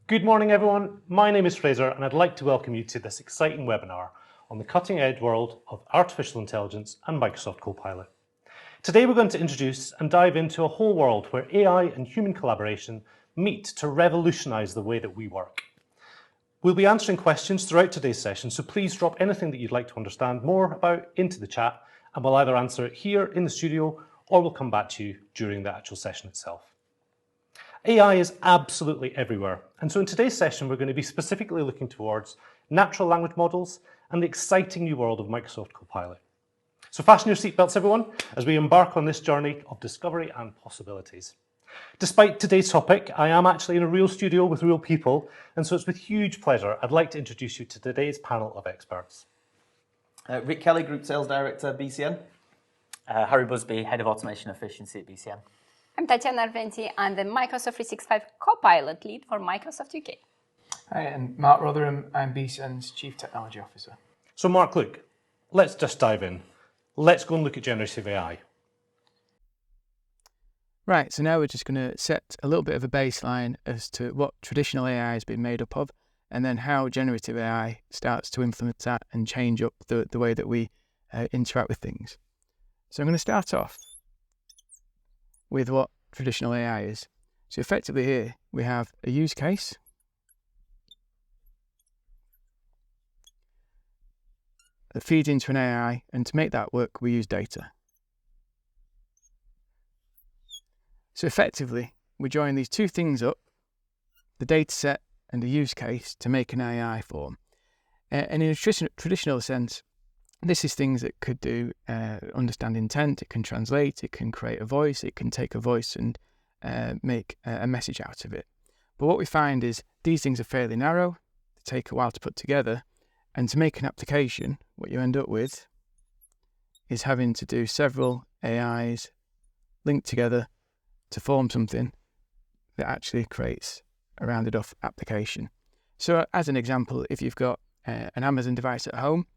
Good morning, everyone. My name is Fraser, and I'd like to welcome you to this exciting webinar on the cutting-edge world of artificial intelligence and Microsoft Copilot. Today, we're going to introduce and dive into a whole world where AI and human collaboration meet to revolutionise the way that we work. We'll be answering questions throughout today's session, so please drop anything that you'd like to understand more about into the chat, and we'll either answer it here in the studio or we'll come back to you during the actual session itself. AI is absolutely everywhere, and so in today's session we're going to be specifically looking towards natural language models and the exciting new world of Microsoft Copilot. So fasten your seatbelts, everyone, as we embark on this journey of discovery and possibilities. Despite today's topic, I am actually in a real studio with real people, and so it's with huge pleasure I'd like to introduce you to today's panel of experts. Ric Kelly, Group Sales Director, BCN. Harry Busby, Head of Automation Efficiency at BCN. I'm Tatiana Arventi. I'm the Microsoft 365 Copilot Lead for Microsoft UK. Hi, and Mark Rotheram. I'm BCN's Chief Technology Officer. So Mark, look, let's just dive in. Let's go and look at generative AI. Right, so now we're just going to set a little bit of a baseline as to what traditional AI has been made up of, and then how generative AI starts to influence that and change up the way that we interact with things. So I'm going to start off with what traditional AI is. So effectively here, we have a use case, that feeds into an AI, and to make that work, we use data. So effectively, we join these two things up, the data set and the use case, to make an AI form. And in a traditional sense, this is things that could do understand intent, it can translate, it can create a voice, it can take a voice and make a message out of it. But what we find is these things are fairly narrow, they take a while to put together, and to make an application, what you end up with is having to do several AIs linked together to form something that actually creates a rounded off application. So as an example, if you've got an Amazon device at home,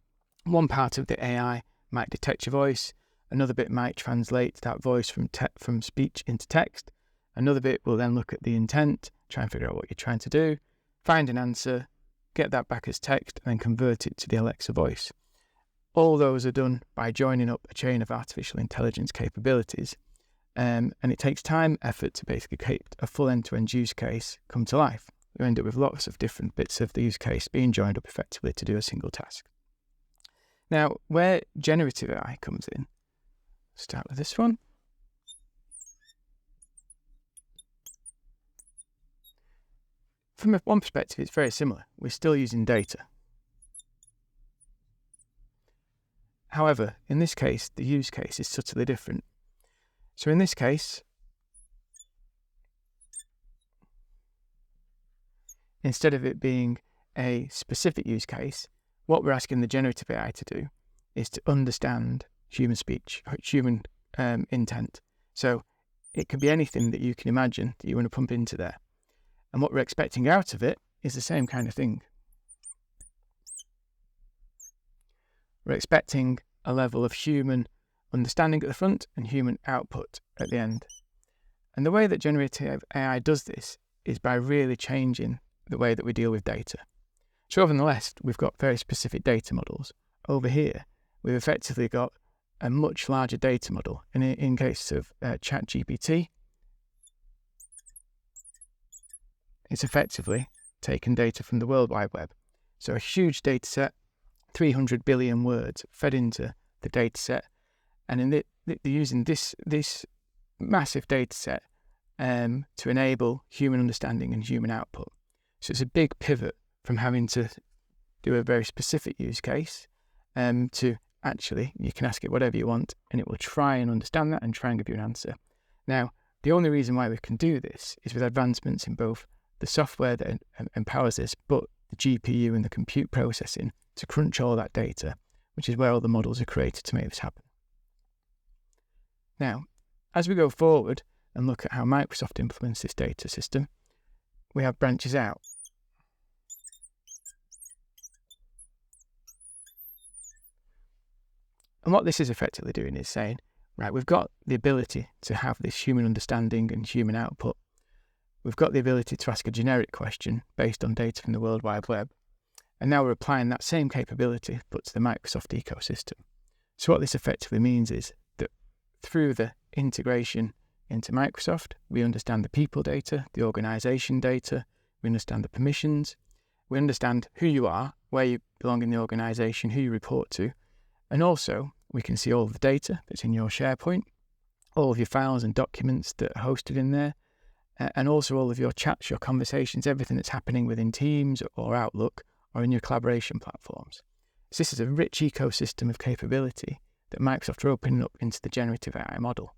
one part of the AI might detect your voice, another bit might translate that voice from speech into text, another bit will then look at the intent, try and figure out what you're trying to do, find an answer, get that back as text, and then convert it to the Alexa voice. All those are done by joining up a chain of artificial intelligence capabilities, and it takes time, effort to basically create a full end-to-end use case come to life. You end up with lots of different bits of the use case being joined up effectively to do a single task. Now, where generative AI comes in, start with this one. From one perspective, it's very similar. We're still using data. However, in this case, the use case is subtly different. So in this case, instead of it being a specific use case, what we're asking the generative AI to do is to understand human speech, human intent. So it could be anything that you can imagine that you want to pump into there. And what we're expecting out of it is the same kind of thing. We're expecting a level of human understanding at the front and human output at the end. And the way that generative AI does this is by really changing the way that we deal with data. So over on the left, we've got very specific data models. Over here, we've effectively got a much larger data model. And in case of ChatGPT, it's effectively taken data from the World Wide Web. So a huge data set, 300 billion words fed into the data set. And they're using this massive data set to enable human understanding and human output. So it's a big pivot from having to do a very specific use case to actually, you can ask it whatever you want and it will try and understand that and try and give you an answer. Now, the only reason why we can do this is with advancements in both the software that empowers this, but the GPU and the compute processing to crunch all that data, which is where all the models are created to make this happen. Now, as we go forward and look at how Microsoft implements this data system, we have branches out. And what this is effectively doing is saying, right, we've got the ability to have this human understanding and human output, we've got the ability to ask a generic question based on data from the World Wide Web. And now we're applying that same capability, but to the Microsoft ecosystem. So what this effectively means is that through the integration into Microsoft, we understand the people data, the organization data, we understand the permissions, we understand who you are, where you belong in the organization, who you report to, and also we can see all of the data that's in your SharePoint, all of your files and documents that are hosted in there, and also all of your chats, your conversations, everything that's happening within Teams or Outlook or in your collaboration platforms. So this is a rich ecosystem of capability that Microsoft are opening up into the generative AI model.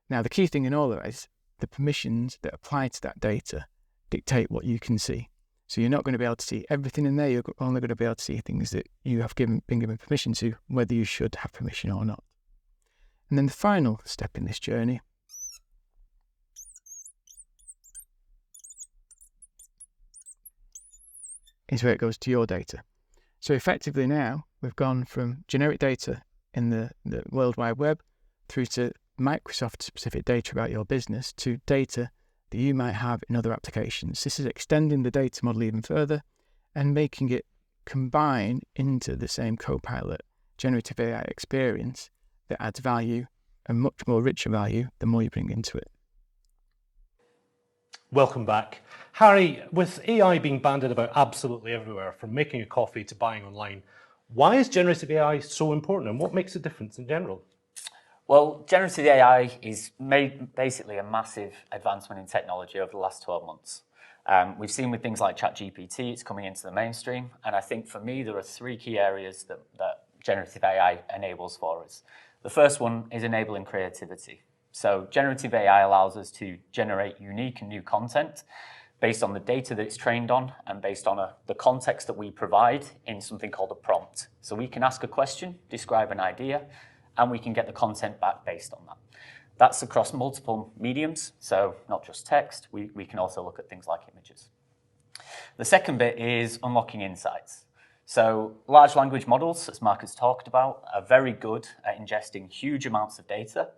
Now, the key thing in all of it is the permissions that apply to that data dictate what you can see. So you're not going to be able to see everything in there. You're only going to be able to see things that you have been given permission to, whether you should have permission or not. And then the final step in this journey is where it goes to your data. So effectively now, we've gone from generic data in the World Wide Web through to Microsoft-specific data about your business to data that you might have in other applications. This is extending the data model even further and making it combine into the same Copilot generative AI experience that adds value and much more richer value the more you bring into it. Welcome back. Harry, with AI being bandied about absolutely everywhere, from making a coffee to buying online, why is generative AI so important and what makes a difference in general? Well, generative AI is basically a massive advancement in technology over the last 12 months. We've seen with things like ChatGPT, it's coming into the mainstream. And I think for me, there are three key areas that generative AI enables for us. The first one is enabling creativity. So generative AI allows us to generate unique and new content based on the data that it's trained on and based on the context that we provide in something called a prompt. So we can ask a question, describe an idea, and we can get the content back based on that. That's across multiple mediums, so not just text. We can also look at things like images. The second bit is unlocking insights. So large language models, as Mark has talked about, are very good at ingesting huge amounts of data,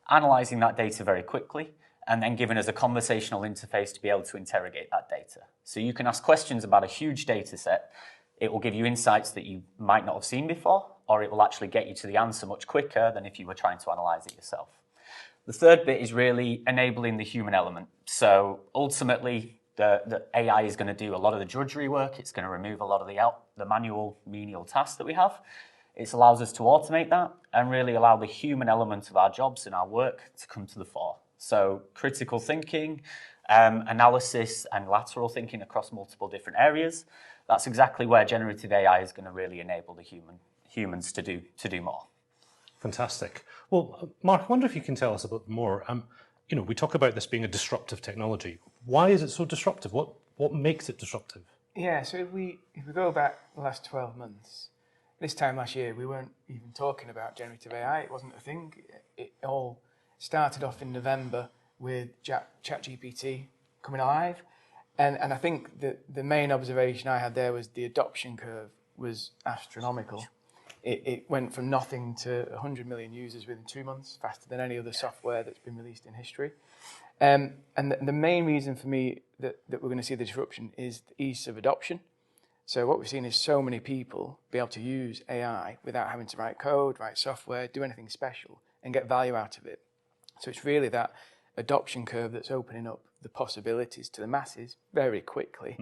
analysing that data very quickly, and then giving us a conversational interface to be able to interrogate that data. So you can ask questions about a huge data set. It will give you insights that you might not have seen before, or it will actually get you to the answer much quicker than if you were trying to analyse it yourself. The third bit is really enabling the human element. So ultimately, the AI is going to do a lot of the drudgery work. It's going to remove a lot of the manual, menial tasks that we have. It allows us to automate that and really allow the human element of our jobs and our work to come to the fore. So critical thinking, analysis and lateral thinking across multiple different areas. That's exactly where generative AI is going to really enable the humans to do more. Fantastic. Well, Mark, I wonder if you can tell us a bit more. We talk about this being a disruptive technology. Why is it so disruptive? What makes it disruptive? Yeah, so if we go back the last 12 months, this time last year, we weren't even talking about generative AI. It wasn't a thing. It all started off in November with ChatGPT coming alive. And I think that the main observation I had there was the adoption curve was astronomical. It went from nothing to 100 million users within 2 months, faster than any other software that's been released in history. And the main reason for me that we're going to see the disruption is the ease of adoption. So what we've seen is so many people be able to use AI without having to write code, write software, do anything special, and get value out of it. So it's really that adoption curve that's opening up the possibilities to the masses very quickly.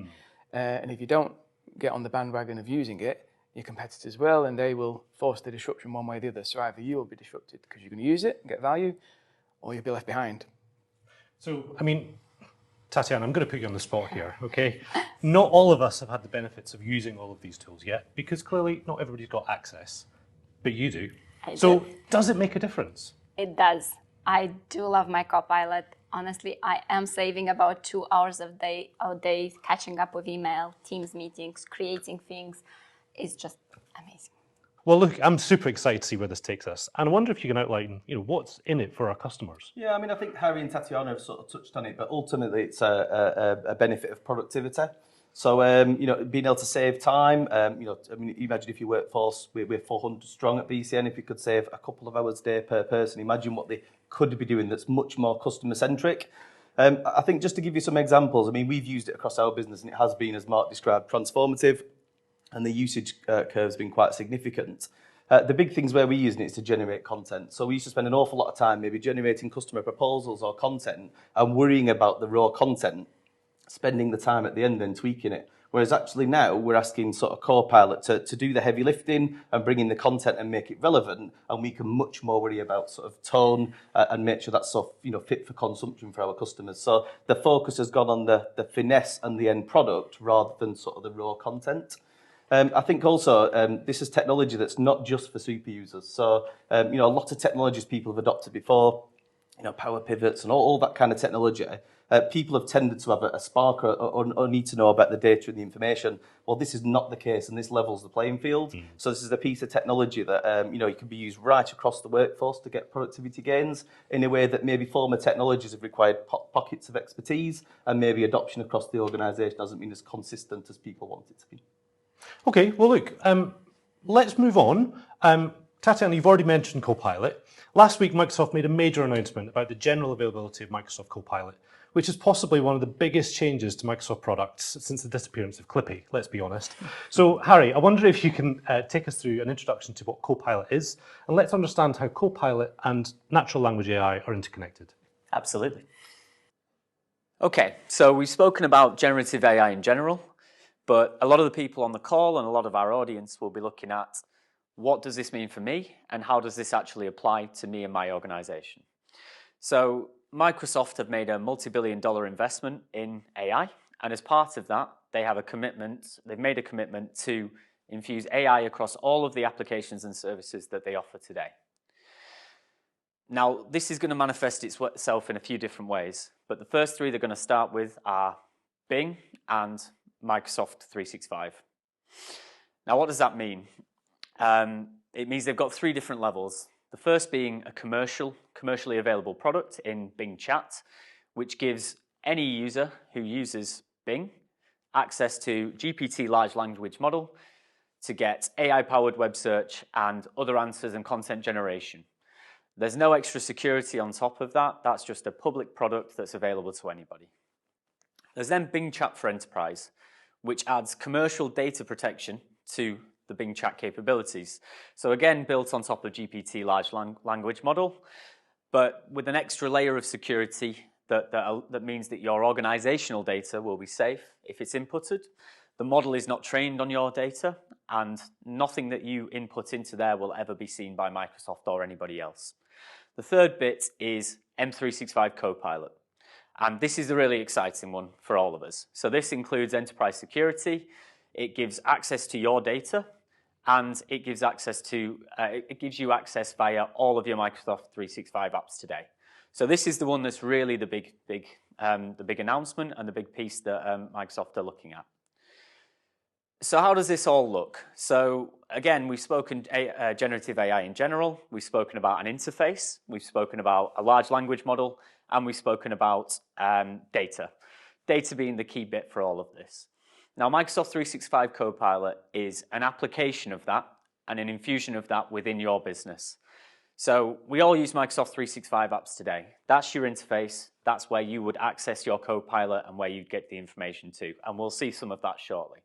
And if you don't get on the bandwagon of using it, your competitors will, and they will force the disruption one way or the other. So either you will be disrupted because you're going to use it and get value, or you'll be left behind. So, Tatiana, I'm going to put you on the spot here, okay? Not all of us have had the benefits of using all of these tools yet, because clearly not everybody's got access, but you do. So does it make a difference? It does. I do love my Copilot. Honestly, I am saving about 2 hours a day catching up with email, Teams meetings, creating things. It's just amazing. Well, look, I'm super excited to see where this takes us. And I wonder if you can outline, what's in it for our customers. Yeah, I think Harry and Tatiana have sort of touched on it, but ultimately it's a benefit of productivity. So, being able to save time, imagine if your workforce, we're 400 strong at BCN, if you could save a couple of hours a day per person, imagine what they could be doing that's much more customer centric. I think just to give you some examples, I mean, we've used it across our business and it has been, as Mark described, transformative, and the usage curve has been quite significant. The big things where we're using it is to generate content. So we used to spend an awful lot of time maybe generating customer proposals or content and worrying about the raw content, spending the time at the end and tweaking it. Whereas actually now we're asking sort of Copilot to do the heavy lifting and bring in the content and make it relevant, and we can much more worry about sort of tone and make sure that's sort of, fit for consumption for our customers. So the focus has gone on the finesse and the end product rather than sort of the raw content. I think also this is technology that's not just for super users. So, a lot of technologies people have adopted before, power pivots and all that kind of technology. People have tended to have a spark or need to know about the data and the information. Well, this is not the case, and this levels the playing field. So this is a piece of technology that it can be used right across the workforce to get productivity gains in a way that maybe former technologies have required pockets of expertise, and maybe adoption across the organisation hasn't been as consistent as people want it to be. Okay, well look, let's move on. Tatiana, you've already mentioned Copilot. Last week, Microsoft made a major announcement about the general availability of Microsoft Copilot, which is possibly one of the biggest changes to Microsoft products since the disappearance of Clippy, let's be honest. So, Harry, I wonder if you can take us through an introduction to what Copilot is, and let's understand how Copilot and natural language AI are interconnected. Absolutely. Okay, so we've spoken about generative AI in general, but a lot of the people on the call and a lot of our audience will be looking at what does this mean for me and how does this actually apply to me and my organization. So Microsoft have made a multi-billion-dollar investment in AI, and as part of that, they've made a commitment to infuse AI across all of the applications and services that they offer today. Now, this is going to manifest itself in a few different ways, but the first three they're going to start with are Bing and Microsoft 365. Now, what does that mean? It means they've got three different levels. The first being a commercially available product in Bing Chat, which gives any user who uses Bing access to GPT large language model to get AI-powered web search and other answers and content generation. There's no extra security on top of that. That's just a public product that's available to anybody. There's then Bing Chat for Enterprise, which adds commercial data protection to the Bing Chat capabilities. So again, built on top of GPT large language model, but with an extra layer of security that means that your organizational data will be safe if it's inputted. The model is not trained on your data, and nothing that you input into there will ever be seen by Microsoft or anybody else. The third bit is M365 Copilot. And this is a really exciting one for all of us. So this includes enterprise security. It gives access to your data, and it gives you access via all of your Microsoft 365 apps today. So this is the one that's really the big announcement and the big piece that Microsoft are looking at. So how does this all look? So again, we've spoken generative AI in general. We've spoken about an interface. We've spoken about a large language model, and we've spoken about data. Data being the key bit for all of this. Now, Microsoft 365 Copilot is an application of that and an infusion of that within your business. So we all use Microsoft 365 apps today. That's your interface. That's where you would access your Copilot and where you'd get the information to. And we'll see some of that shortly.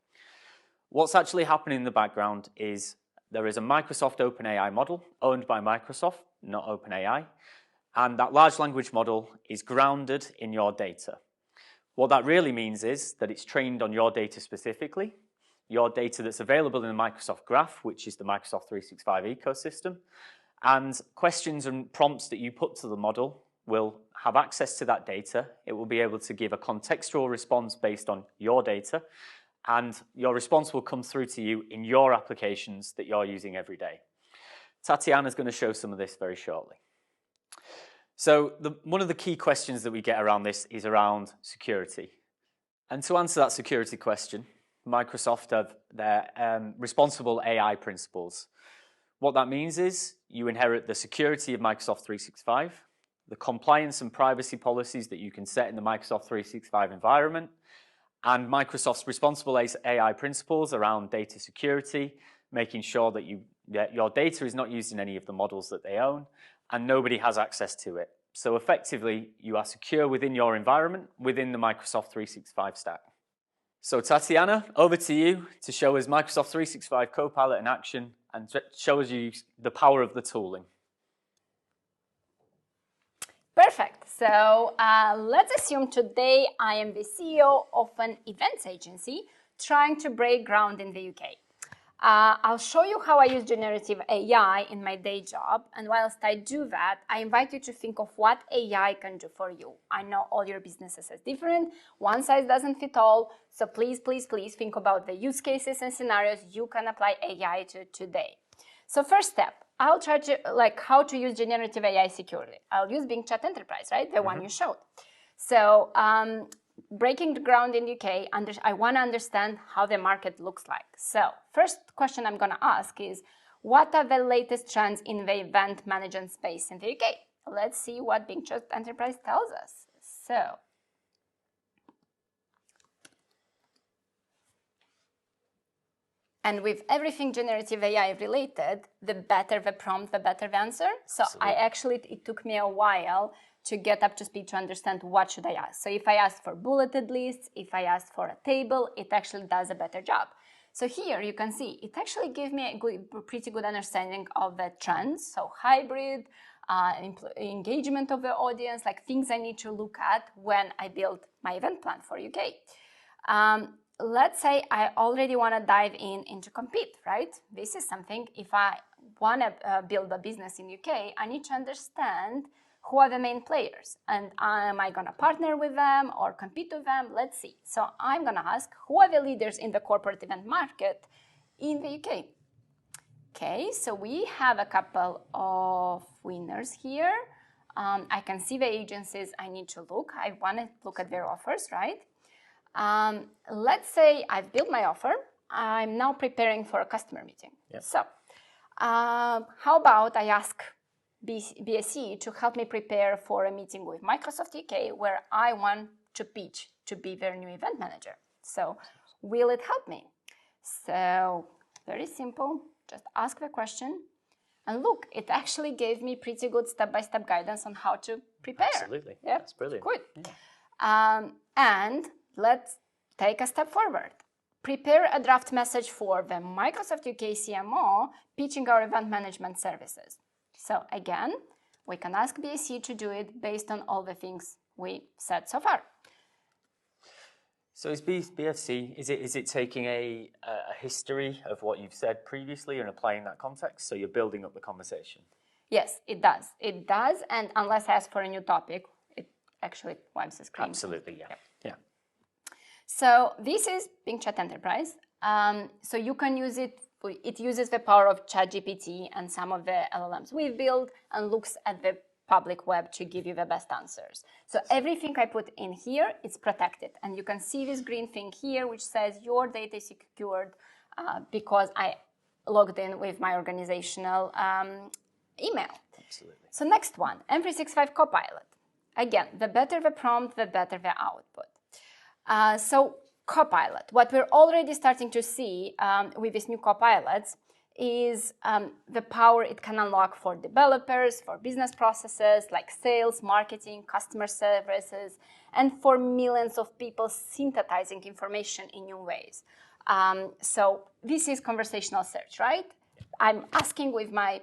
What's actually happening in the background is there is a Microsoft OpenAI model owned by Microsoft, not OpenAI. And that large language model is grounded in your data. What that really means is that it's trained on your data specifically, your data that's available in the Microsoft Graph, which is the Microsoft 365 ecosystem, and questions and prompts that you put to the model will have access to that data. It will be able to give a contextual response based on your data, and your response will come through to you in your applications that you're using every day. Tatiana is going to show some of this very shortly. So one of the key questions that we get around this is around security. And to answer that security question, Microsoft have their responsible AI principles. What that means is you inherit the security of Microsoft 365, the compliance and privacy policies that you can set in the Microsoft 365 environment, and Microsoft's responsible AI principles around data security, making sure that your data is not used in any of the models that they own, and nobody has access to it. So effectively, you are secure within your environment, within the Microsoft 365 stack. So Tatiana, over to you to show us Microsoft 365 Copilot in action and show us you the power of the tooling. Perfect. So let's assume today I am the CEO of an events agency trying to break ground in the UK. I'll show you how I use generative AI in my day job. And whilst I do that, I invite you to think of what AI can do for you. I know all your businesses are different. One size doesn't fit all. So please, please, please think about the use cases and scenarios you can apply AI to today. So first step, I'll try to how to use generative AI securely. I'll use Bing Chat Enterprise, right? The one you showed. So breaking the ground in the UK, I want to understand how the market looks like. So first question I'm going to ask is, what are the latest trends in the event management space in the UK? Let's see what Bing Chat Enterprise tells us. So and with everything generative AI related, the better the prompt, the better the answer. So it took me a while to get up to speed to understand what should I ask. So if I ask for bulleted lists, if I ask for a table, it actually does a better job. So here you can see, it actually gave me a pretty good understanding of the trends. So hybrid, engagement of the audience, like things I need to look at when I build my event plan for UK. Let's say I already want to dive into compete, right? This is something, if I want to build a business in UK, I need to understand who are the main players and am I going to partner with them or compete with them? Let's see. So I'm going to ask, who are the leaders in the corporate event market in the UK? Okay, so we have a couple of winners here. I can see the agencies I need to look. I want to look at their offers, right? Let's say I've built my offer. I'm now preparing for a customer meeting. Yep. So how about I ask BSE to help me prepare for a meeting with Microsoft UK where I want to pitch to be their new event manager. So will it help me? So very simple, just ask the question. And look, it actually gave me pretty good step-by-step guidance on how to prepare. Absolutely, yeah, that's brilliant. Good. Yeah. And let's take a step forward. Prepare a draft message for the Microsoft UK CMO pitching our event management services. So again, we can ask BSE to do it based on all the things we said so far. So is BFC, is it taking a history of what you've said previously and applying that context? So you're building up the conversation? Yes, it does. It does, and unless I ask for a new topic, it actually wipes the screen. Absolutely, yeah. Yeah. So this is Bing Chat Enterprise. So you can use it. It uses the power of ChatGPT and some of the LLMs we've built and looks at the public web to give you the best answers. So everything I put in here is protected. And you can see this green thing here, which says your data is secured because I logged in with my organizational email. Absolutely. So next one, M365 Copilot. Again, the better the prompt, the better the output. So Copilot, what we're already starting to see with these new Copilots is the power it can unlock for developers, for business processes like sales, marketing, customer services, and for millions of people synthesizing information in new ways. So this is conversational search, right? I'm asking with my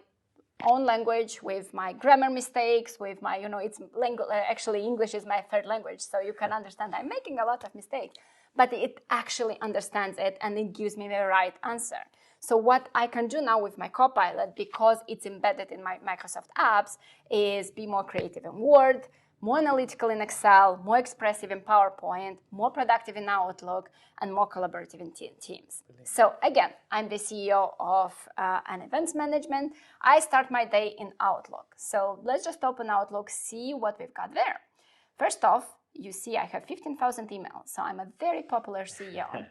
own language, with my grammar mistakes, with my, it's actually English is my third language, so you can understand I'm making a lot of mistakes. But it actually understands it and it gives me the right answer. So what I can do now with my Copilot, because it's embedded in my Microsoft apps, is be more creative in Word, more analytical in Excel, more expressive in PowerPoint, more productive in Outlook, and more collaborative in Teams. Brilliant. So again, I'm the CEO of an events management. I start my day in Outlook. So let's just open Outlook, see what we've got there. First off, you see I have 15,000 emails, so I'm a very popular CEO.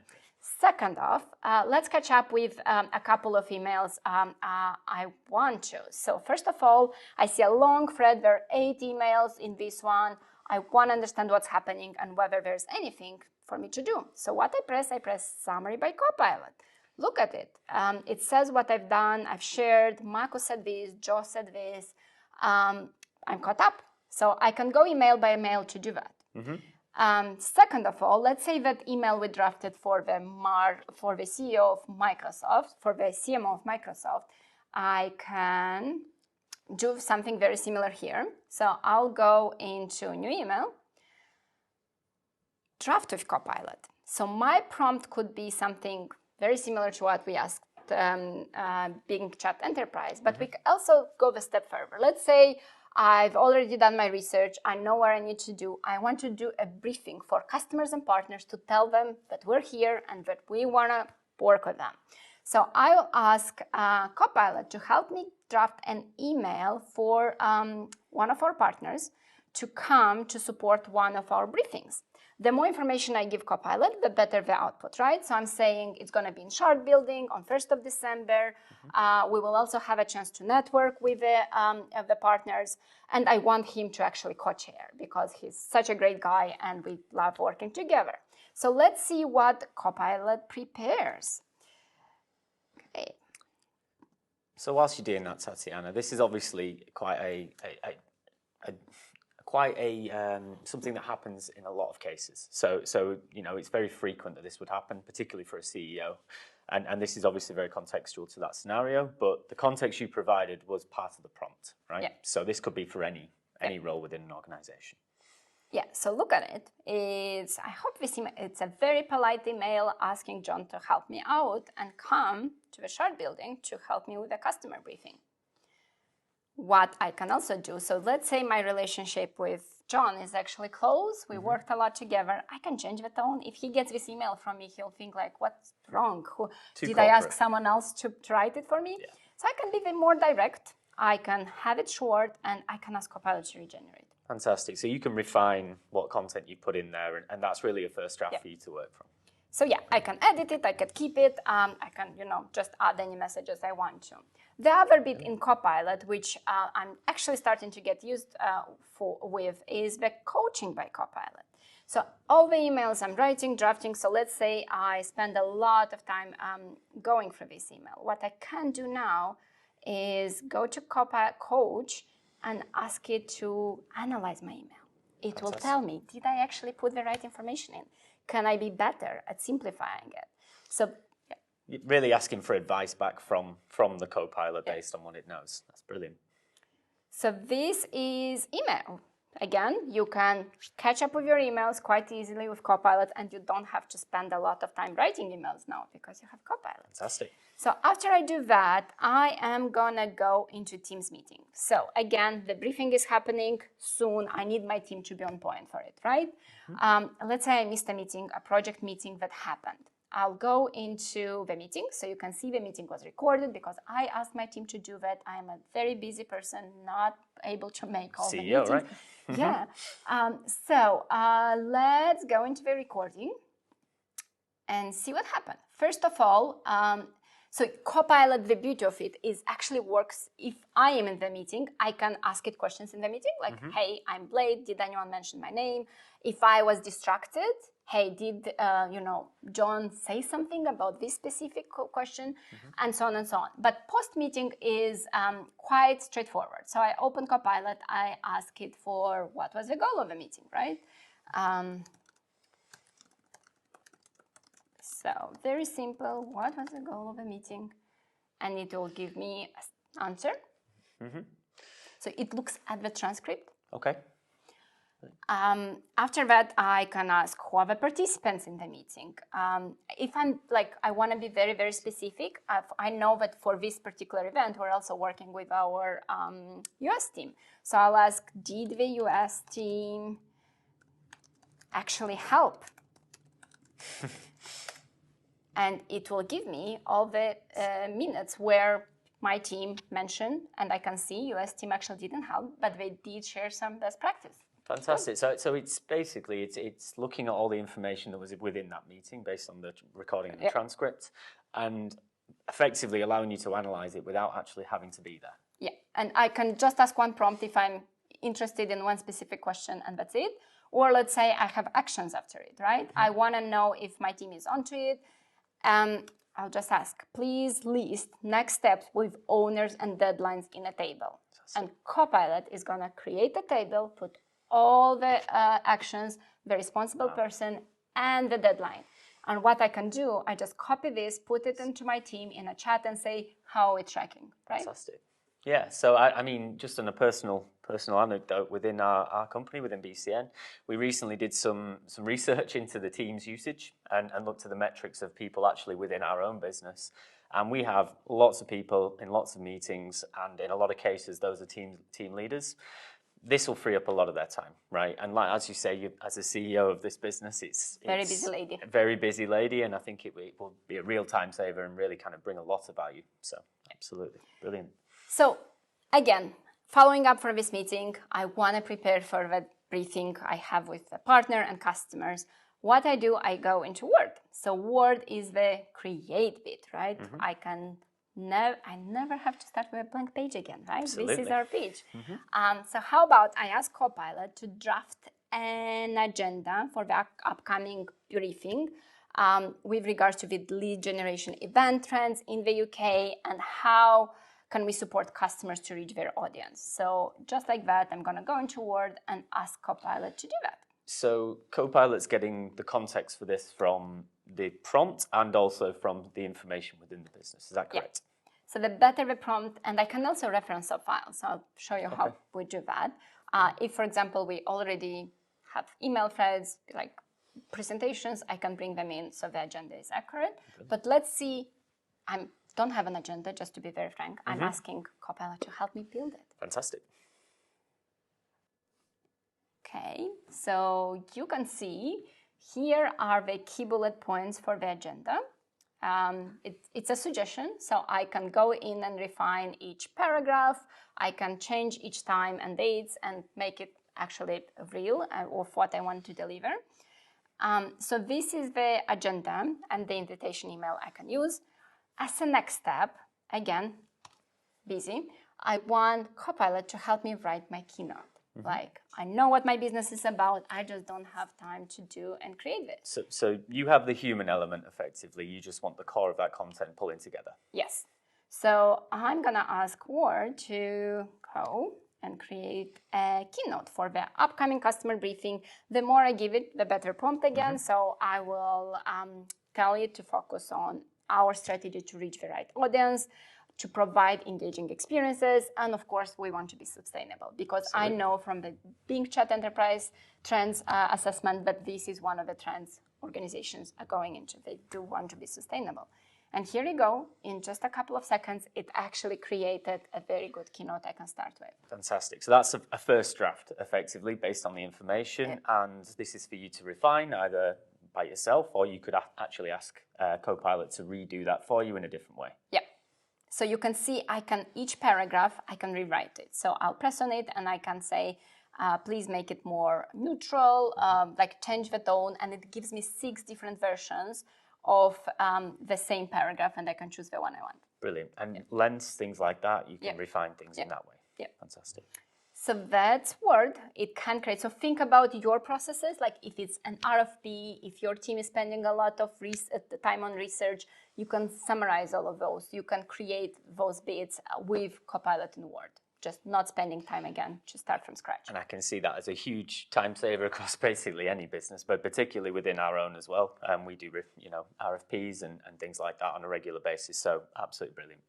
Second off, let's catch up with a couple of emails I want to. So first of all, I see a long thread. There are 8 emails in this one. I want to understand what's happening and whether there's anything for me to do. So what I press Summary by Copilot. Look at it. It says what I've done. I've shared. Marco said this. Joe said this. I'm caught up. So I can go email by email to do that. Second of all, let's say that email we drafted for the CEO of Microsoft, for the CMO of Microsoft, I can do something very similar here. So I'll go into new email, draft with Copilot. So my prompt could be something very similar to what we asked Bing Chat Enterprise, but we can also go a step further. Let's say I've already done my research. I know what I need to do. I want to do a briefing for customers and partners to tell them that we're here and that we want to work with them. So I will ask Copilot to help me draft an email for one of our partners to come to support one of our briefings. The more information I give Copilot, the better the output, right? So I'm saying it's going to be in shard building on 1st of December. We will also have a chance to network with the partners. And I want him to actually co-chair because he's such a great guy and we love working together. So let's see what Copilot prepares. Okay. So whilst you're doing that, Tatiana, this is obviously quite something that happens in a lot of cases. So it's very frequent that this would happen, particularly for a CEO. And this is obviously very contextual to that scenario, but the context you provided was part of the prompt, right? Yeah. So this could be for any role within an organization. Yeah, so look at it. I hope it's a very polite email asking John to help me out and come to the shard building to help me with a customer briefing. What I can also do, so let's say my relationship with John is actually close. We worked a lot together. I can change the tone. If he gets this email from me, he'll think like, what's wrong? Did I ask someone else to write it for me? Yeah. So I can be a bit more direct. I can have it short, and I can ask Copilot to regenerate. Fantastic. So you can refine what content you put in there, and that's really a first draft for you to work from. So yeah, I can edit it, I can keep it, I can, just add any messages I want to. The other bit in Copilot, which I'm actually starting to get used with, is the coaching by Copilot. So all the emails I'm writing, drafting, so let's say I spend a lot of time going through this email. What I can do now is go to Copilot Coach and ask it to analyze my email. It will tell me, did I actually put the right information in? Can I be better at simplifying it? So, yeah. Really asking for advice back from the Copilot based on what it knows. That's brilliant. So this is email. Again, you can catch up with your emails quite easily with Copilot, and you don't have to spend a lot of time writing emails now because you have Copilot. Fantastic. So after I do that, I am gonna go into Teams meeting. So again, the briefing is happening soon. I need my team to be on point for it, right? Let's say I missed a meeting, a project meeting that happened. I'll go into the meeting, so you can see the meeting was recorded because I asked my team to do that. I am a very busy person, not able to make all the meetings. Right? Yeah. So let's go into the recording and see what happened. First of all, so Copilot, the beauty of it is actually works. If I am in the meeting, I can ask it questions in the meeting, like, hey, I'm late. Did anyone mention my name? If I was distracted, hey, did John say something about this specific question? And so on and so on. But post-meeting is quite straightforward. So I open Copilot, I ask it for what was the goal of the meeting, right? So very simple, what was the goal of the meeting? And it will give me an answer. So it looks at the transcript. Okay. After that, I can ask who are the participants in the meeting. If I'm I want to be very, very specific, I know that for this particular event, we're also working with our US team. So I'll ask, did the US team actually help? And it will give me all the minutes where my team mentioned, and I can see US team actually didn't help, but they did share some best practice. Fantastic. So it's basically it's looking at all the information that was within that meeting based on the recording and the transcript, and effectively allowing you to analyze it without actually having to be there. Yeah, and I can just ask one prompt if I'm interested in one specific question, and that's it. Or let's say I have actions after it, right? I want to know if my team is onto it. I'll just ask, please list next steps with owners and deadlines in a table. And Copilot is going to create a table, put all the actions, the responsible person, and the deadline. And what I can do, I just copy this, put it into my team in a chat and say how it's tracking, right? Fantastic. Yeah, so I mean, just on a personal anecdote within our company, within BCN, we recently did some research into the team's usage and looked at the metrics of people actually within our own business. And we have lots of people in lots of meetings, and in a lot of cases, those are team leaders. This will free up a lot of their time, right? And like, as you say, you, as a CEO of this business, it's busy lady. A very busy lady, and I think it will be a real time saver and really kind of bring a lot of value. So absolutely, brilliant. So again, following up from this meeting, I want to prepare for the briefing I have with the partner and customers. What I do, I go into Word. So Word is the create bit, right? I never have to start with a blank page again, right? Absolutely. This is our page. So how about I ask Copilot to draft an agenda for the upcoming briefing with regards to the lead generation event trends in the UK and how can we support customers to reach their audience. So just like that, I'm going to go into Word and ask Copilot to do that. So Copilot's getting the context for this from the prompt and also from the information within the business. Is that correct? Yeah. So the better the prompt, and I can also reference a file. So I'll show you how we do that. If, for example, we already have email threads, like presentations, I can bring them in so the agenda is accurate. Okay. But let's see, I don't have an agenda, just to be very frank. I'm asking Copilot to help me build it. Fantastic. Okay, so you can see here are the key bullet points for the agenda. It's a suggestion, so I can go in and refine each paragraph. I can change each time and dates and make it actually real of what I want to deliver. So this is the agenda and the invitation email I can use. As a next step, again, busy, I want Copilot to help me write my keynote. Like, I know what my business is about, I just don't have time to do and create this. So you have the human element, effectively. You just want the core of that content pulling together. Yes. So I'm going to ask Word to go and create a keynote for the upcoming customer briefing. The more I give it, the better prompt again. So I will tell it to focus on our strategy to reach the right audience, to provide engaging experiences, and of course, we want to be sustainable because Absolutely. I know from the Bing Chat Enterprise Trends assessment that this is one of the trends organizations are going into. They do want to be sustainable. And here you go, in just a couple of seconds, it actually created a very good keynote I can start with. Fantastic. So that's a first draft, effectively, based on the information, and this is for you to refine either by yourself, or you could actually ask Copilot to redo that for you in a different way. Yeah. So you can see each paragraph, I can rewrite it. So I'll press on it and I can say, please make it more neutral, like change the tone, and it gives me 6 different versions of the same paragraph, and I can choose the one I want. Brilliant. And lengths, things like that, you can refine things in that way. Yeah. Fantastic. So that's Word. It can create. So think about your processes, like if it's an RFP, if your team is spending a lot of time on research, you can summarize all of those. You can create those bits with Copilot in Word, just not spending time again to start from scratch. And I can see that as a huge time saver across basically any business, but particularly within our own as well. We do, RFPs and things like that on a regular basis. So absolutely brilliant.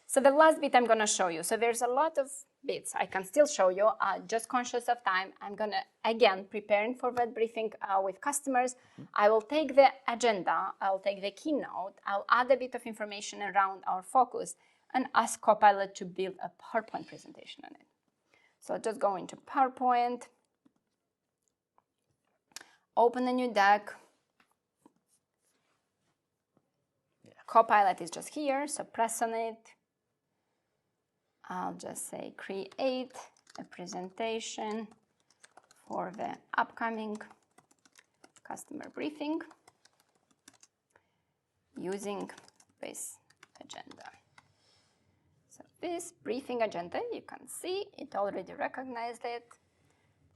So the last bit I'm going to show you. So there's a lot of bits I can still show you, just conscious of time. I'm going to, again, preparing for that briefing with customers. I will take the agenda, I'll take the keynote, I'll add a bit of information around our focus and ask Copilot to build a PowerPoint presentation on it. So just go into PowerPoint, open a new deck. Copilot is just here, so press on it. I'll just say create a presentation for the upcoming customer briefing using this agenda. So this briefing agenda, you can see it already recognized it.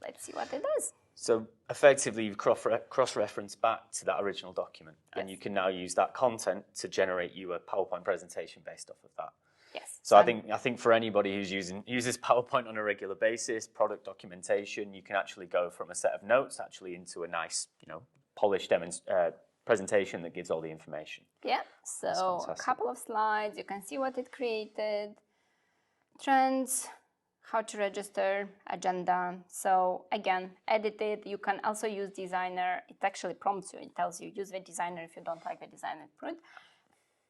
Let's see what it does. So effectively, you've cross-referenced back to that original document, and you can now use that content to generate you a PowerPoint presentation based off of that. Yes. So I think for anybody who's uses PowerPoint on a regular basis, product documentation, you can actually go from a set of notes actually into a nice, polished presentation that gives all the information. Yeah, so a couple of slides, you can see what it created, trends, how to register, agenda. So again, edit it. You can also use Designer. It actually prompts you. It tells you use the Designer if you don't like the Designer print.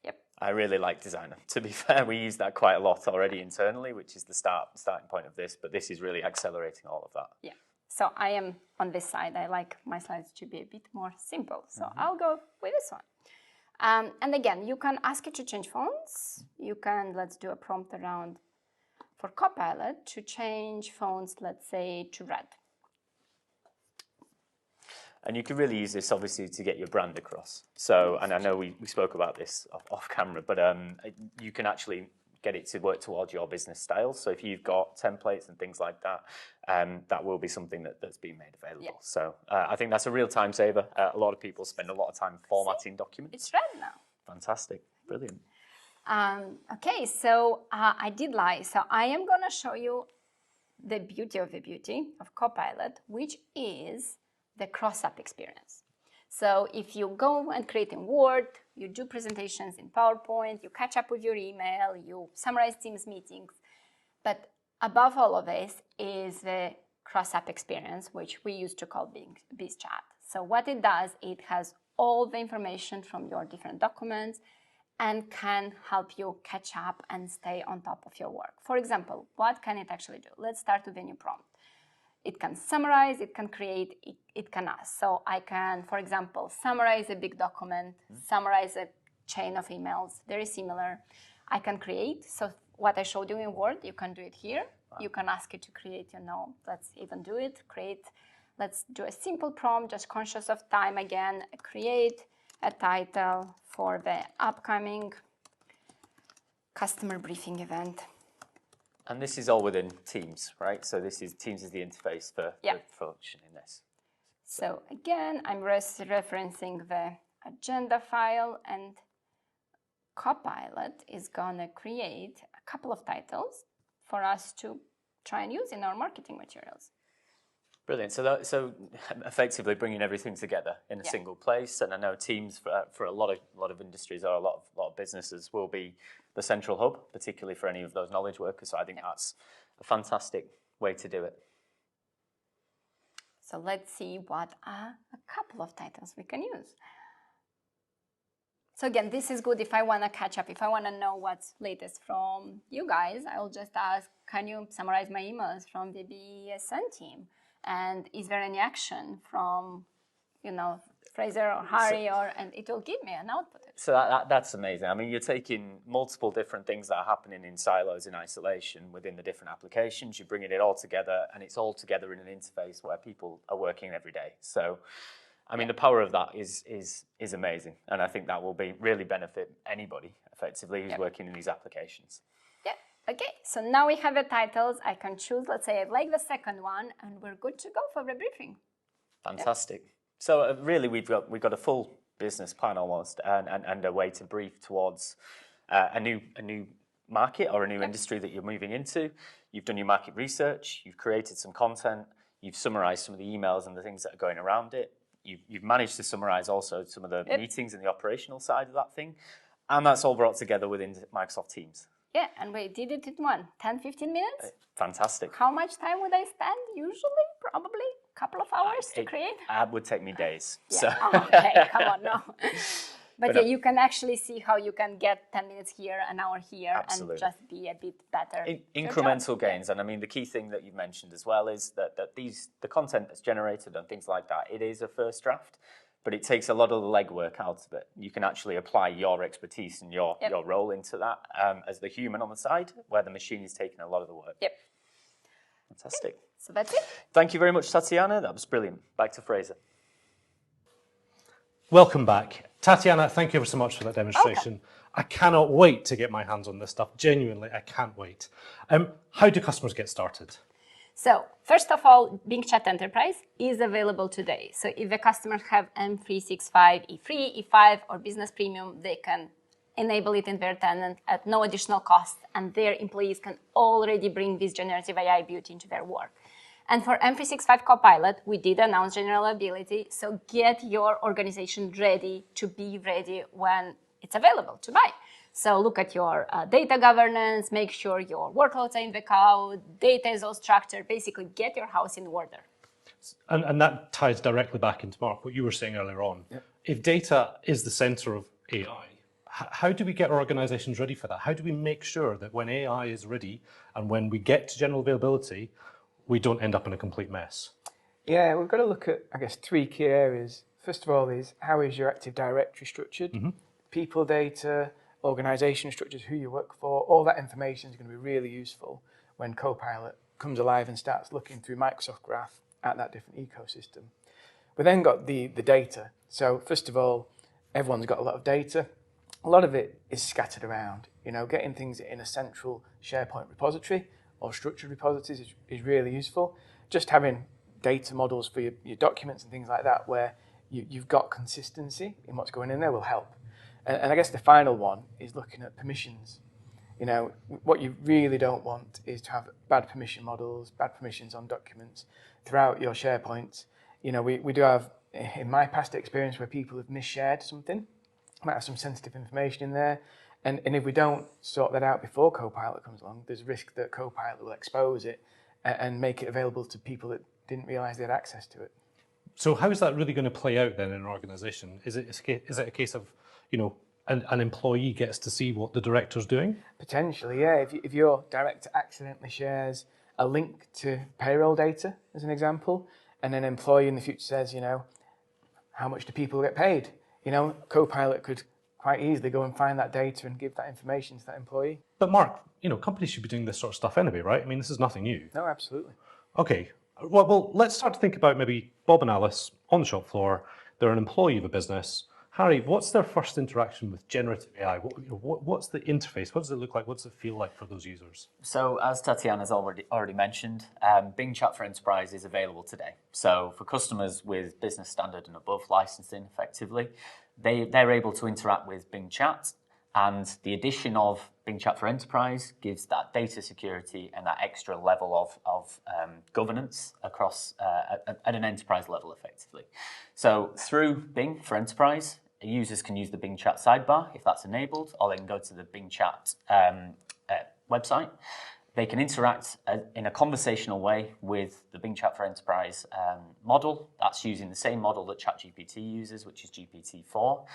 Yep. I really like Designer. To be fair, we use that quite a lot already internally, which is the starting point of this. But this is really accelerating all of that. Yeah. So I am on this side. I like my slides to be a bit more simple. So I'll go with this one. And again, you can ask it to change fonts. You can, let's do a prompt around for Copilot to change fonts, let's say, to red. And you can really use this, obviously, to get your brand across. So, and I know we spoke about this off camera, but you can actually get it to work towards your business style. So if you've got templates and things like that, that will be something that's being made available. Yeah. So I think that's a real time saver. A lot of people spend a lot of time formatting documents. It's red now. Fantastic. Brilliant. Okay, so I did lie. So I am going to show you the beauty of Copilot, which is the cross-app experience. So if you go and create in Word, you do presentations in PowerPoint, you catch up with your email, you summarize Teams meetings, but above all of this is the cross-app experience, which we used to call BizChat. So what it does, it has all the information from your different documents and can help you catch up and stay on top of your work. For example, what can it actually do? Let's start with a new prompt. It can summarize, it can create, it can ask. So I can, for example, summarize a big document, summarize a chain of emails, very similar. I can create, so what I showed you in Word, you can do it here. Wow. You can ask it to create, let's even do it, let's do a simple prompt, just conscious of time again, create a title for the upcoming customer briefing event. And this is all within Teams, right? So Teams is the interface for functioning this. So again, I'm referencing the agenda file, and Copilot is gonna create a couple of titles for us to try and use in our marketing materials. Brilliant. So effectively bringing everything together in a single place. And I know Teams for a lot of industries or a lot of businesses will be the central hub, particularly for any of those knowledge workers. So I think that's a fantastic way to do it. So let's see what are a couple of titles we can use. So again, this is good if I want to catch up, if I want to know what's latest from you guys. I will just ask, can you summarize my emails from the BSN team? And is there any action from, Fraser or Harry, and it will give me an output. So that's amazing. I mean, you're taking multiple different things that are happening in silos, in isolation, within the different applications. You're bringing it all together, and it's all together in an interface where people are working every day. So, I mean, the power of that is amazing, and I think that will really benefit anybody, effectively, who's working in these applications. Okay, so now we have the titles. I can choose, let's say I like the second one, and we're good to go for the briefing. Fantastic. Yeah. So really, we've got a full business plan almost, and a way to brief towards a new market or a new industry that you're moving into. You've done your market research. You've created some content. You've summarized some of the emails and the things that are going around it. You've managed to summarize also some of the meetings and the operational side of that thing, and that's all brought together within Microsoft Teams. Yeah, and we did it in 10, 15 minutes? Fantastic. How much time would I spend usually? Probably a couple of hours to create? It would take me days. Yeah. So. Oh, okay, come on, no. But you can actually see how you can get 10 minutes here, an hour here, Absolutely. And just be a bit better. Incremental gains. And I mean, the key thing that you've mentioned as well is that the content that's generated and things like that, it is a first draft. But it takes a lot of the legwork out of it. You can actually apply your expertise and your role into that as the human on the side, where the machine is taking a lot of the work. Yep. Fantastic. So that's it. Thank you very much, Tatiana. That was brilliant. Back to Fraser. Welcome back. Tatiana, thank you ever so much for that demonstration. Okay. I cannot wait to get my hands on this stuff. Genuinely, I can't wait. How do customers get started? So, first of all, Bing Chat Enterprise is available today. So if the customers have M365 E3, E5, or Business Premium, they can enable it in their tenant at no additional cost, and their employees can already bring this generative AI beauty into their work. And for M365 Copilot, we did announce general availability, so get your organization ready to be ready when it's available to buy. So look at your data governance, make sure your workloads are in the cloud, data is all structured, basically get your house in order. And that ties directly back into, Mark, what you were saying earlier on. Yep. If data is the center of AI, how do we get our organizations ready for that? How do we make sure that when AI is ready and when we get to general availability, we don't end up in a complete mess? Yeah, we've got to look at, I guess, 3 key areas. First of all is, how is your Active Directory structured? Mm-hmm. People data, organization structures, who you work for, all that information is going to be really useful when Copilot comes alive and starts looking through Microsoft Graph at that different ecosystem. We then got the data. So first of all, everyone's got a lot of data. A lot of it is scattered around. Getting things in a central SharePoint repository or structured repositories is really useful. Just having data models for your documents and things like that where you've got consistency in what's going in there will help. And I guess the final one is looking at permissions. What you really don't want is to have bad permission models, bad permissions on documents throughout your SharePoint. We do have, in my past experience, where people have misshared something, might have some sensitive information in there. And if we don't sort that out before Copilot comes along, there's a risk that Copilot will expose it and make it available to people that didn't realize they had access to it. So how is that really going to play out then in an organization? Is it a case of, an employee gets to see what the director's doing? Potentially, yeah. If your director accidentally shares a link to payroll data, as an example, and an employee in the future says, how much do people get paid? Copilot could quite easily go and find that data and give that information to that employee. But Mark, companies should be doing this sort of stuff anyway, right? I mean, this is nothing new. No, absolutely. Okay, well, let's start to think about maybe Bob and Alice on the shop floor. They're an employee of a business. Harry, what's their first interaction with generative AI? What's the interface? What does it look like? What does it feel like for those users? So as Tatiana's already mentioned, Bing Chat for Enterprise is available today. So for customers with business standard and above licensing effectively, they're able to interact with Bing Chat, and the addition of Bing Chat for Enterprise gives that data security and that extra level of governance across at an enterprise level effectively. So through Bing for Enterprise, users can use the Bing Chat sidebar if that's enabled, or they can go to the Bing Chat website. They can interact in a conversational way with the Bing Chat for Enterprise model. That's using the same model that ChatGPT uses, which is GPT-4.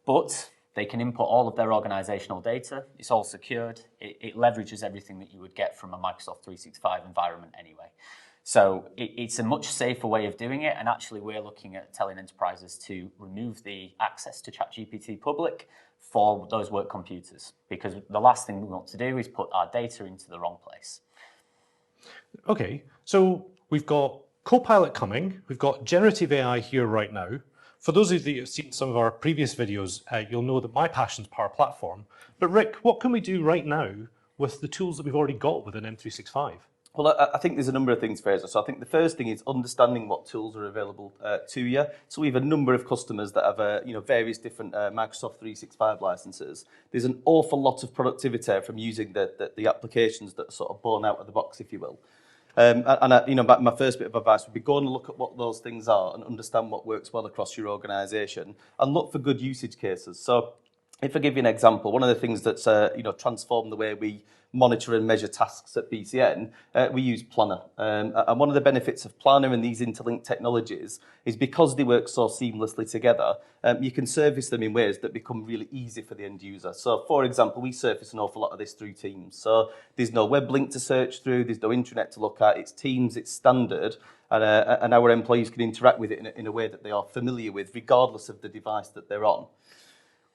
But they can input all of their organizational data. It's all secured. It leverages everything that you would get from a Microsoft 365 environment anyway. So it's a much safer way of doing it, and actually we're looking at telling enterprises to remove the access to ChatGPT public for those work computers, because the last thing we want to do is put our data into the wrong place. Okay, so we've got Copilot coming, we've got generative AI here right now. For those of you who have seen some of our previous videos, you'll know that my passion is Power Platform. But Ric, what can we do right now with the tools that we've already got within M365? Well, I think there's a number of things, Fraser. So I think the first thing is understanding what tools are available to you. So we have a number of customers that have various different Microsoft 365 licenses. There's an awful lot of productivity from using the applications that are sort of born out of the box, if you will. My first bit of advice would be go and look at what those things are and understand what works well across your organisation and look for good usage cases. So if I give you an example, one of the things that's transformed the way we monitor and measure tasks at BCN, we use Planner. And one of the benefits of Planner and these interlinked technologies is because they work so seamlessly together, you can service them in ways that become really easy for the end user. So, for example, we surface an awful lot of this through Teams. So there's no web link to search through, there's no intranet to look at, it's Teams, it's standard, and our employees can interact with it in a way that they are familiar with, regardless of the device that they're on.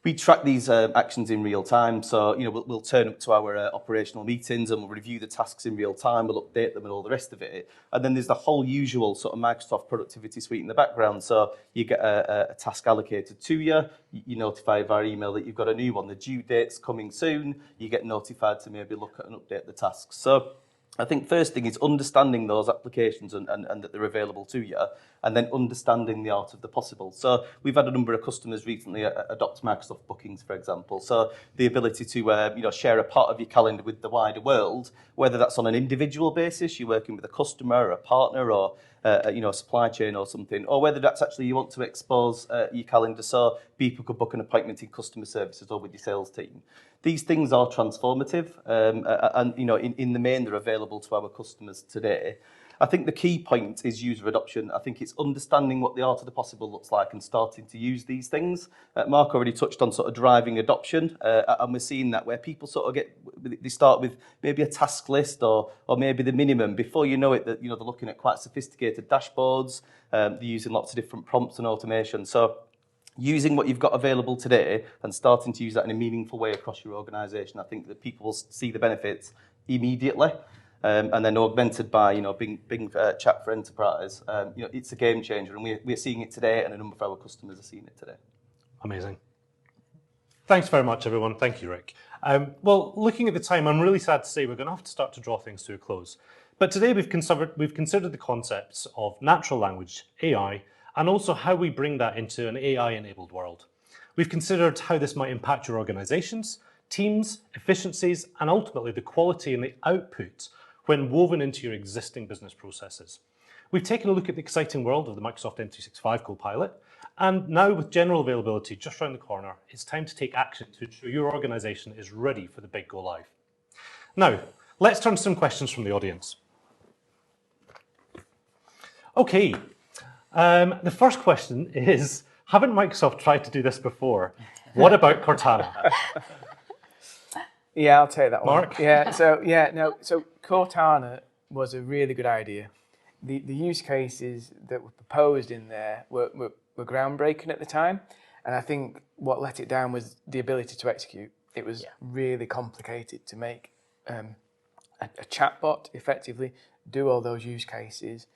We track these actions in real time, so we'll turn up to our operational meetings and we'll review the tasks in real time, we'll update them and all the rest of it. And then there's the whole usual sort of Microsoft productivity suite in the background, so you get a task allocated to you, you notify via email that you've got a new one, the due date's coming soon, you get notified to maybe look at and update the tasks. So I think first thing is understanding those applications and that they're available to you, and then understanding the art of the possible. So we've had a number of customers recently adopt Microsoft Bookings, for example. So the ability to share a part of your calendar with the wider world, whether that's on an individual basis, you're working with a customer or a partner or a supply chain or something, or whether that's actually you want to expose your calendar so people could book an appointment in customer services or with your sales team. These things are transformative, and in the main they're available to our customers today. I think the key point is user adoption. I think it's understanding what the art of the possible looks like and starting to use these things. Mark already touched on sort of driving adoption, and we're seeing that where people sort of they start with maybe a task list or maybe the minimum. Before you know it, that they're looking at quite sophisticated dashboards. They're using lots of different prompts and automation. So using what you've got available today and starting to use that in a meaningful way across your organisation, I think that people will see the benefits immediately. And then augmented by Bing Chat for Enterprise, it's a game changer, and we're seeing it today, and a number of our customers are seeing it today. Amazing. Thanks very much, everyone. Thank you, Ric. Well, looking at the time, I'm really sad to say we're going to have to start to draw things to a close. But today we've considered the concepts of natural language, AI, and also how we bring that into an AI-enabled world. We've considered how this might impact your organizations, teams, efficiencies, and ultimately the quality and the output when woven into your existing business processes. We've taken a look at the exciting world of the Microsoft M365 Copilot, and now with general availability just around the corner, it's time to take action to ensure your organization is ready for the big go live. Now, let's turn to some questions from the audience. Okay, the first question is, haven't Microsoft tried to do this before? What about Cortana? Yeah, I'll take that one. Mark? So Cortana was a really good idea. The use cases that were proposed in there were groundbreaking at the time, and I think what let it down was the ability to execute. It was really complicated to make a chatbot effectively do all those use cases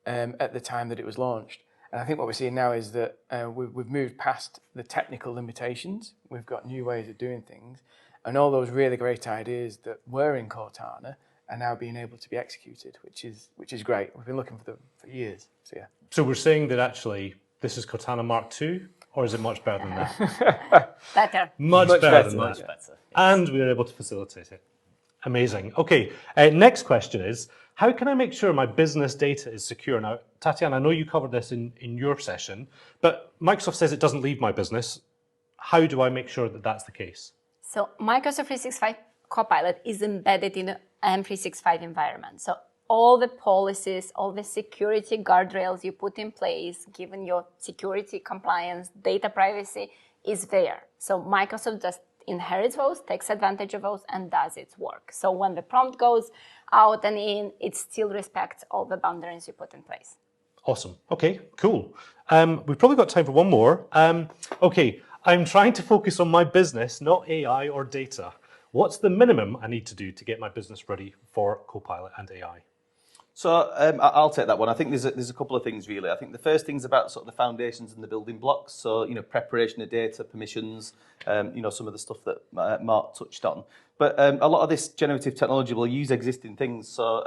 at the time that it was launched. And I think what we're seeing now is that we've moved past the technical limitations. We've got new ways of doing things. And all those really great ideas that were in Cortana are now being able to be executed, which is great. We've been looking for them for years. So yeah. So we're saying that actually this is Cortana Mark II, or is it much better than that? Better. Much better than Much that. better. And we were able to facilitate it. Amazing. Okay, next question is, how can I make sure my business data is secure? Now, Tatiana, I know you covered this in your session, but Microsoft says it doesn't leave my business. How do I make sure that that's the case? So Microsoft 365 Copilot is embedded in the M365 environment. So all the policies, all the security guardrails you put in place, given your security, compliance, data privacy, is there. So Microsoft just inherits those, takes advantage of those, and does its work. So when the prompt goes out and in, it still respects all the boundaries you put in place. Awesome. Okay, cool. We've probably got time for one more. Okay, I'm trying to focus on my business, not AI or data. What's the minimum I need to do to get my business ready for Copilot and AI? So I'll take that one. I think there's a couple of things really. I think the first thing's about sort of the foundations and the building blocks. So preparation of data, permissions, some of the stuff that Mark touched on. But a lot of this generative technology will use existing things. So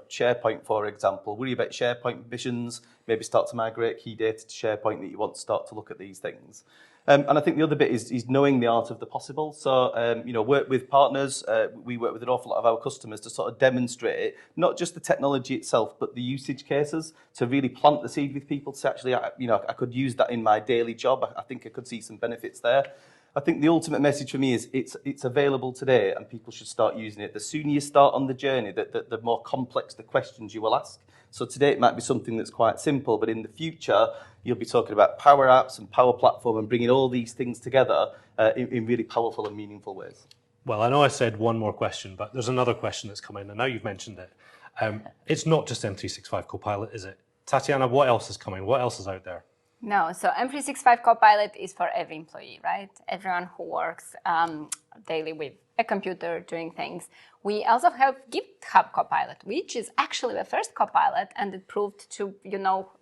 SharePoint, for example, worry about SharePoint permissions. Maybe start to migrate key data to SharePoint that you want to start to look at these things. And I think the other bit is knowing the art of the possible. So, work with partners. We work with an awful lot of our customers to sort of demonstrate not just the technology itself, but the usage cases to really plant the seed with people to actually, I could use that in my daily job. I think I could see some benefits there. I think the ultimate message for me is it's available today and people should start using it. The sooner you start on the journey, the more complex the questions you will ask. So today it might be something that's quite simple, but in the future, you'll be talking about Power Apps and Power Platform and bringing all these things together in really powerful and meaningful ways. Well, I know I said one more question, but there's another question that's come in, and now you've mentioned it. It's not just M365 Copilot, is it? Tatiana, what else is coming? What else is out there? No, so M365 Copilot is for every employee, right? Everyone who works daily with a computer doing things. We also have GitHub Copilot, which is actually the first Copilot, and it proved to,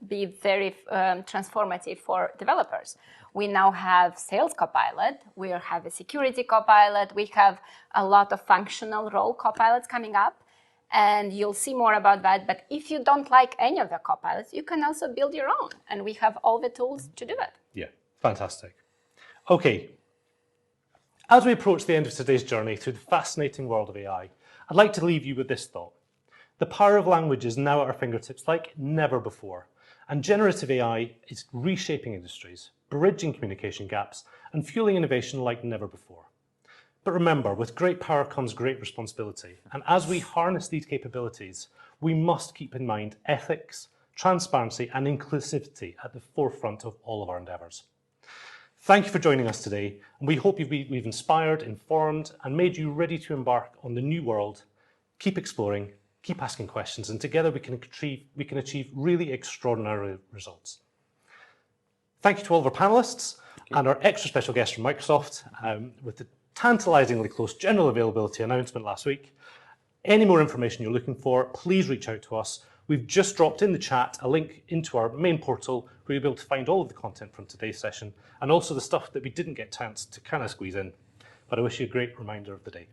be very transformative for developers. We now have Sales Copilot, we have a Security Copilot, we have a lot of functional role Copilots coming up. And you'll see more about that. But if you don't like any of the Copilots, you can also build your own. And we have all the tools to do that. Yeah, fantastic. Okay, as we approach the end of today's journey through the fascinating world of AI, I'd like to leave you with this thought. The power of language is now at our fingertips like never before, and generative AI is reshaping industries, bridging communication gaps, and fueling innovation like never before. But remember, with great power comes great responsibility, and as we harness these capabilities, we must keep in mind ethics, transparency, and inclusivity at the forefront of all of our endeavours. Thank you for joining us today, and we hope we've inspired, informed, and made you ready to embark on the new world. Keep exploring, keep asking questions, and together we can achieve really extraordinary results. Thank you to all of our panelists and our extra special guest from Microsoft with the tantalizingly close general availability announcement last week. Any more information you're looking for, please reach out to us. We've just dropped in the chat a link into our main portal where you'll be able to find all of the content from today's session and also the stuff that we didn't get a chance to kind of squeeze in. But I wish you a great reminder of the day.